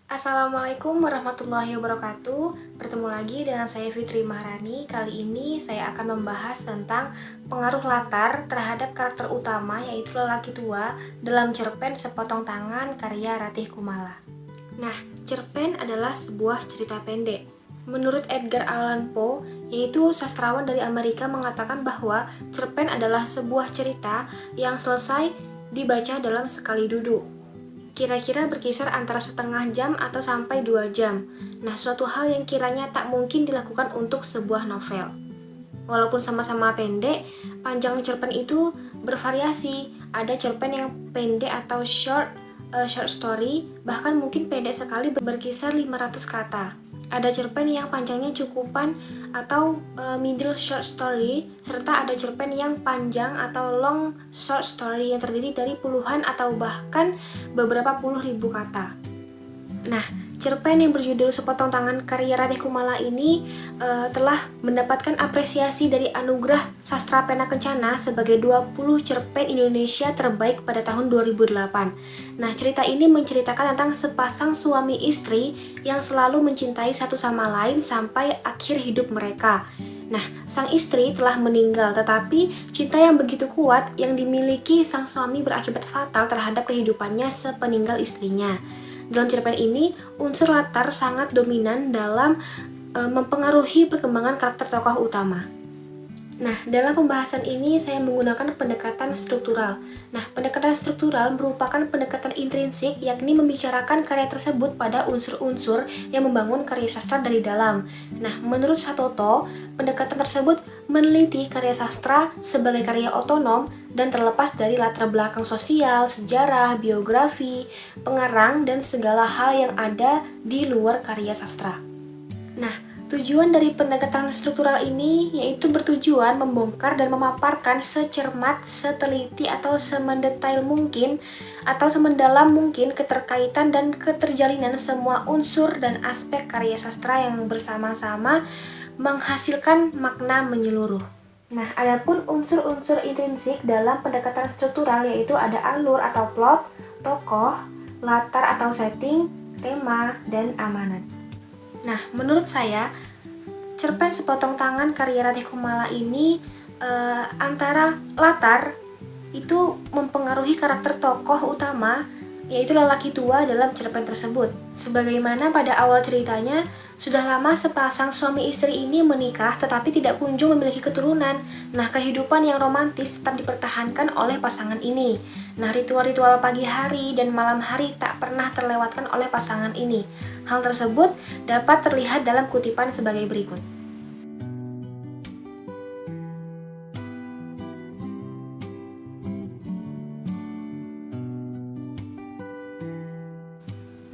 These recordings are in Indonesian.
Assalamualaikum warahmatullahi wabarakatuh. Bertemu lagi dengan saya Fitri Maharani. Kali ini saya akan membahas tentang pengaruh latar terhadap karakter utama, yaitu lelaki tua, dalam cerpen Sepotong Tangan karya Ratih Kumala. Nah, cerpen adalah sebuah cerita pendek. Menurut Edgar Allan Poe, yaitu sastrawan dari Amerika, mengatakan bahwa cerpen adalah sebuah cerita yang selesai dibaca dalam sekali duduk. Kira-kira berkisar antara setengah jam atau sampai 2 jam. Nah, suatu hal yang kiranya tak mungkin dilakukan untuk sebuah novel. Walaupun sama-sama pendek, panjang cerpen itu bervariasi. Ada cerpen yang pendek atau short story, bahkan mungkin pendek sekali berkisar 500 kata. Ada cerpen yang panjangnya cukupan atau middle short story, serta ada cerpen yang panjang atau long short story yang terdiri dari puluhan atau bahkan beberapa puluh ribu kata. Nah, cerpen yang berjudul Sepotong Tangan karya Ratih Kumala ini telah mendapatkan apresiasi dari Anugerah Sastra Pena Kencana sebagai 20 cerpen Indonesia terbaik pada tahun 2008. Nah, cerita ini menceritakan tentang sepasang suami istri yang selalu mencintai satu sama lain sampai akhir hidup mereka. Nah, sang istri telah meninggal, tetapi cinta yang begitu kuat yang dimiliki sang suami berakibat fatal terhadap kehidupannya sepeninggal istrinya. Dalam cerpen ini, unsur latar sangat dominan dalam mempengaruhi perkembangan karakter tokoh utama. Nah, dalam pembahasan ini saya menggunakan pendekatan struktural. Nah, pendekatan struktural merupakan pendekatan intrinsik, yakni membicarakan karya tersebut pada unsur-unsur yang membangun karya sastra dari dalam. Nah, menurut Satoto, pendekatan tersebut meneliti karya sastra sebagai karya otonom dan terlepas dari latar belakang sosial, sejarah, biografi, pengarang, dan segala hal yang ada di luar karya sastra. Nah, tujuan dari pendekatan struktural ini yaitu bertujuan membongkar dan memaparkan secermat, seteliti, atau semendetail mungkin atau semendalam mungkin keterkaitan dan keterjalinan semua unsur dan aspek karya sastra yang bersama-sama menghasilkan makna menyeluruh. Nah, adapun unsur-unsur intrinsik dalam pendekatan struktural yaitu ada alur atau plot, tokoh, latar atau setting, tema, dan amanat. Nah, menurut saya, cerpen Sepotong Tangan karya Ratih Kumala ini antara latar itu mempengaruhi karakter tokoh utama, yaitu lelaki tua dalam cerpen tersebut. Sebagaimana pada awal ceritanya, sudah lama sepasang suami istri ini menikah tetapi tidak kunjung memiliki keturunan. Nah, kehidupan yang romantis tetap dipertahankan oleh pasangan ini. Nah, ritual-ritual pagi hari dan malam hari tak pernah terlewatkan oleh pasangan ini. Hal tersebut dapat terlihat dalam kutipan sebagai berikut.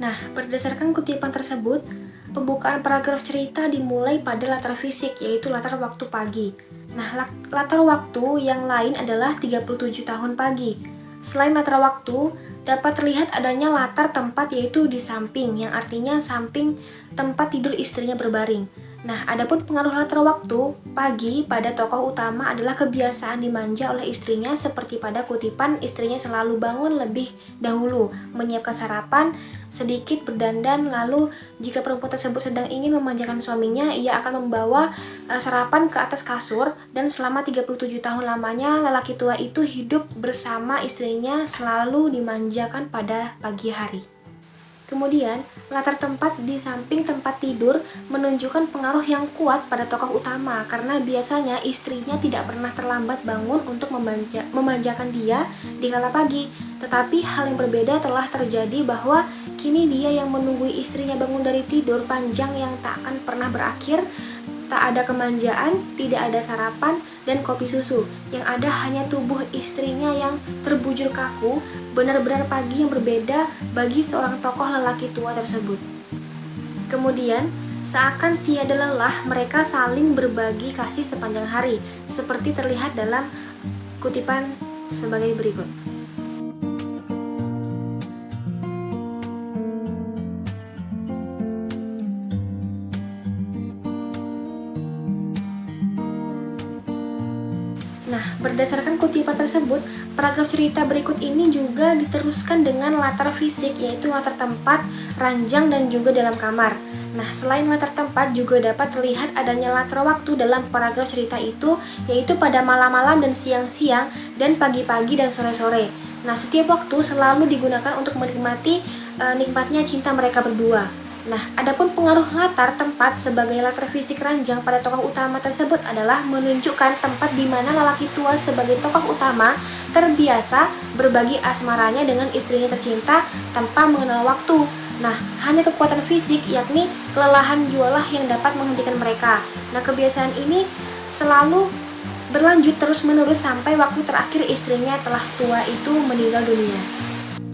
Nah, berdasarkan kutipan tersebut, pembukaan paragraf cerita dimulai pada latar fisik, yaitu latar waktu pagi. Nah, latar waktu yang lain adalah 37 tahun pagi. Selain latar waktu, dapat terlihat adanya latar tempat, yaitu di samping, yang artinya samping tempat tidur istrinya berbaring. Nah, adapun pengaruh latar waktu pagi pada tokoh utama adalah kebiasaan dimanja oleh istrinya, seperti pada kutipan istrinya selalu bangun lebih dahulu, menyiapkan sarapan, sedikit berdandan, lalu jika perempuan tersebut sedang ingin memanjakan suaminya, ia akan membawa sarapan ke atas kasur, dan selama 37 tahun lamanya lelaki tua itu hidup bersama istrinya selalu dimanjakan pada pagi hari. Kemudian, latar tempat di samping tempat tidur menunjukkan pengaruh yang kuat pada tokoh utama, karena biasanya istrinya tidak pernah terlambat bangun untuk memanjakan dia di kala pagi. Tetapi hal yang berbeda telah terjadi, bahwa kini dia yang menunggu istrinya bangun dari tidur panjang yang tak akan pernah berakhir. Tak ada kemanjaan, tidak ada sarapan, dan kopi susu. Yang ada hanya tubuh istrinya yang terbujur kaku, benar-benar pagi yang berbeda bagi seorang tokoh lelaki tua tersebut. Kemudian, seakan tiada lelah, mereka saling berbagi kasih sepanjang hari, seperti terlihat dalam kutipan sebagai berikut. Nah, berdasarkan kutipan tersebut, paragraf cerita berikut ini juga diteruskan dengan latar fisik, yaitu latar tempat, ranjang, dan juga dalam kamar. Nah, selain latar tempat juga dapat terlihat adanya latar waktu dalam paragraf cerita itu, yaitu pada malam-malam dan siang-siang, dan pagi-pagi dan sore-sore. Nah, setiap waktu selalu digunakan untuk menikmati nikmatnya cinta mereka berdua. Nah, adapun pengaruh latar tempat sebagai latar fisik ranjang pada tokoh utama tersebut adalah menunjukkan tempat di mana lelaki tua sebagai tokoh utama terbiasa berbagi asmaranya dengan istrinya tercinta tanpa mengenal waktu. Nah, hanya kekuatan fisik, yakni kelelahan jualah yang dapat menghentikan mereka. Nah, kebiasaan ini selalu berlanjut terus-menerus sampai waktu terakhir istrinya telah tua itu meninggal dunia.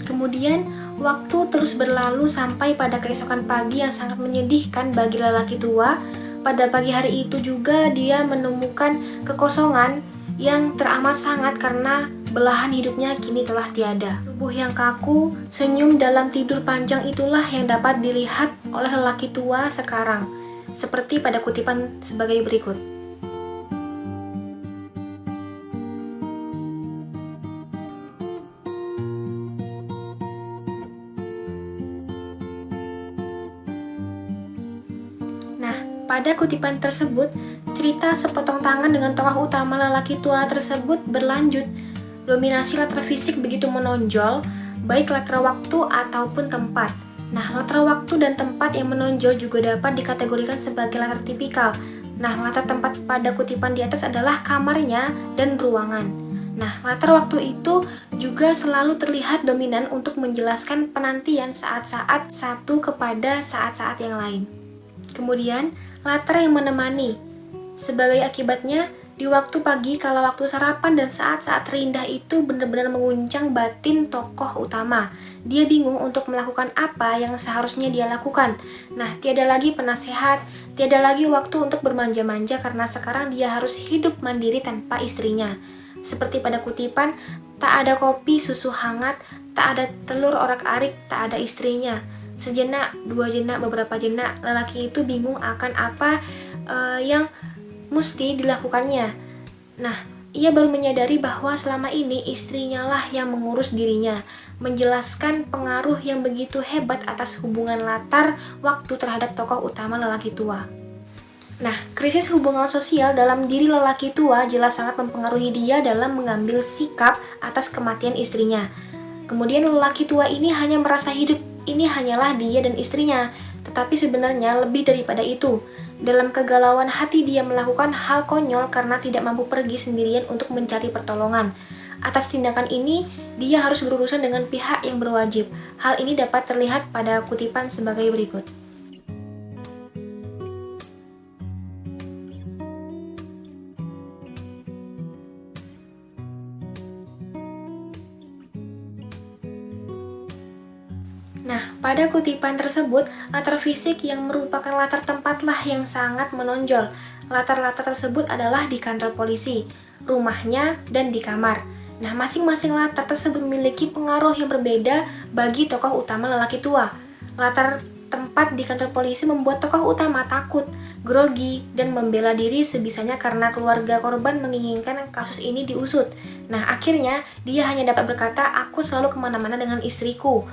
Kemudian, waktu terus berlalu sampai pada keesokan pagi yang sangat menyedihkan bagi lelaki tua. Pada pagi hari itu juga dia menemukan kekosongan yang teramat sangat karena belahan hidupnya kini telah tiada. Tubuh yang kaku, senyum dalam tidur panjang itulah yang dapat dilihat oleh lelaki tua sekarang, seperti pada kutipan sebagai berikut. Pada kutipan tersebut, cerita sepotong tangan dengan tokoh utama lelaki tua tersebut berlanjut. Dominasi latar fisik begitu menonjol, baik latar waktu ataupun tempat. Nah, latar waktu dan tempat yang menonjol juga dapat dikategorikan sebagai latar tipikal. Nah, latar tempat pada kutipan di atas adalah kamarnya dan ruangan. Nah, latar waktu itu juga selalu terlihat dominan untuk menjelaskan penantian saat-saat satu kepada saat-saat yang lain. Kemudian, latar yang menemani. Sebagai akibatnya, di waktu pagi, kala waktu sarapan dan saat-saat terindah itu benar-benar menguncang batin tokoh utama. Dia bingung untuk melakukan apa yang seharusnya dia lakukan. Nah, tiada lagi penasehat, tiada lagi waktu untuk bermanja-manja karena sekarang dia harus hidup mandiri tanpa istrinya. Seperti pada kutipan, tak ada kopi, susu hangat, tak ada telur orak-arik, tak ada istrinya. Sejenak, dua jenak, beberapa jenak, lelaki itu bingung akan apa yang mesti dilakukannya. Nah, ia baru menyadari bahwa selama ini istrinya lah yang mengurus dirinya, menjelaskan pengaruh yang begitu hebat atas hubungan latar waktu terhadap tokoh utama lelaki tua. Nah, krisis hubungan sosial dalam diri lelaki tua jelas sangat mempengaruhi dia dalam mengambil sikap atas kematian istrinya. Kemudian lelaki tua ini hanya merasa hidup ini hanyalah dia dan istrinya, tetapi sebenarnya lebih daripada itu. Dalam kegalauan hati dia melakukan hal konyol karena tidak mampu pergi sendirian untuk mencari pertolongan. Atas tindakan ini, dia harus berurusan dengan pihak yang berwajib. Hal ini dapat terlihat pada kutipan sebagai berikut. Nah, pada kutipan tersebut, latar fisik yang merupakan latar tempatlah yang sangat menonjol. Latar-latar tersebut adalah di kantor polisi, rumahnya, dan di kamar. Nah, masing-masing latar tersebut memiliki pengaruh yang berbeda bagi tokoh utama lelaki tua. Latar tempat di kantor polisi membuat tokoh utama takut, grogi, dan membela diri sebisanya karena keluarga korban menginginkan kasus ini diusut. Nah, akhirnya dia hanya dapat berkata, "Aku selalu kemana-mana dengan istriku.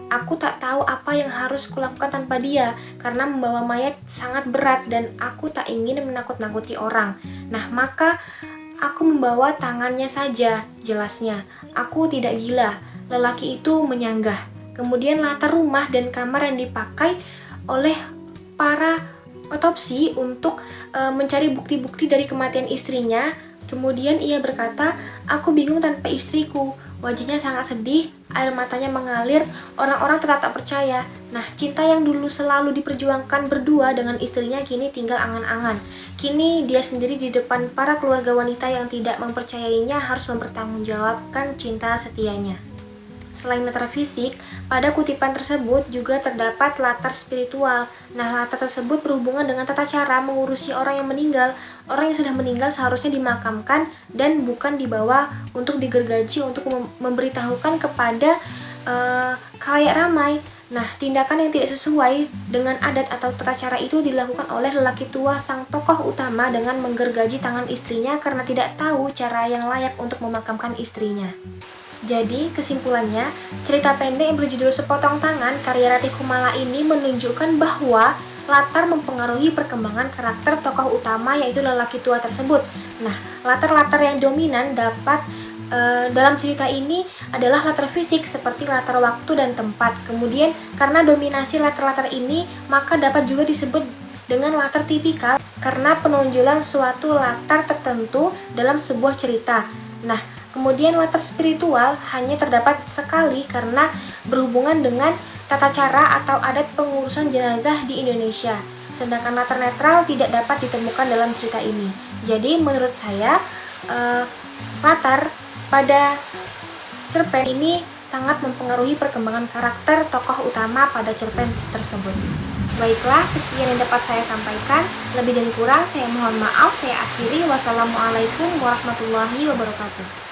Aku tak tahu apa yang harus kulakukan tanpa dia, karena membawa mayat sangat berat dan aku tak ingin menakut-nakuti orang. Nah, maka aku membawa tangannya saja," jelasnya. "Aku tidak gila." Lelaki itu menyanggah. Kemudian latar rumah dan kamar yang dipakai oleh para otopsi untuk mencari bukti-bukti dari kematian istrinya. Kemudian ia berkata, "Aku bingung tanpa istriku." Wajahnya sangat sedih, air matanya mengalir, orang-orang tetap tak percaya. Nah, cinta yang dulu selalu diperjuangkan berdua dengan istrinya kini tinggal angan-angan. Kini dia sendiri di depan para keluarga wanita yang tidak mempercayainya harus mempertanggungjawabkan cinta setianya. Selain latar fisik, pada kutipan tersebut juga terdapat latar spiritual. Nah, latar tersebut berhubungan dengan tata cara mengurusi orang yang meninggal. Orang yang sudah meninggal seharusnya dimakamkan dan bukan dibawa untuk digergaji untuk memberitahukan kepada khalayak ramai. Nah, tindakan yang tidak sesuai dengan adat atau tata cara itu dilakukan oleh lelaki tua sang tokoh utama dengan menggergaji tangan istrinya karena tidak tahu cara yang layak untuk memakamkan istrinya. Jadi, kesimpulannya, cerita pendek yang berjudul Sepotong Tangan karya Ratih Kumala ini menunjukkan bahwa latar mempengaruhi perkembangan karakter tokoh utama yaitu lelaki tua tersebut. Nah, latar-latar yang dominan dalam cerita ini adalah latar fisik seperti latar waktu dan tempat. Kemudian karena dominasi latar-latar ini, maka dapat juga disebut dengan latar tipikal karena penonjolan suatu latar tertentu dalam sebuah cerita. Nah, kemudian latar spiritual hanya terdapat sekali karena berhubungan dengan tata cara atau adat pengurusan jenazah di Indonesia. Sedangkan latar netral tidak dapat ditemukan dalam cerita ini. Jadi menurut saya latar pada cerpen ini sangat mempengaruhi perkembangan karakter tokoh utama pada cerpen tersebut. Baiklah, sekian yang dapat saya sampaikan. Lebih dan kurang saya mohon maaf. Saya akhiri. Wassalamualaikum warahmatullahi wabarakatuh.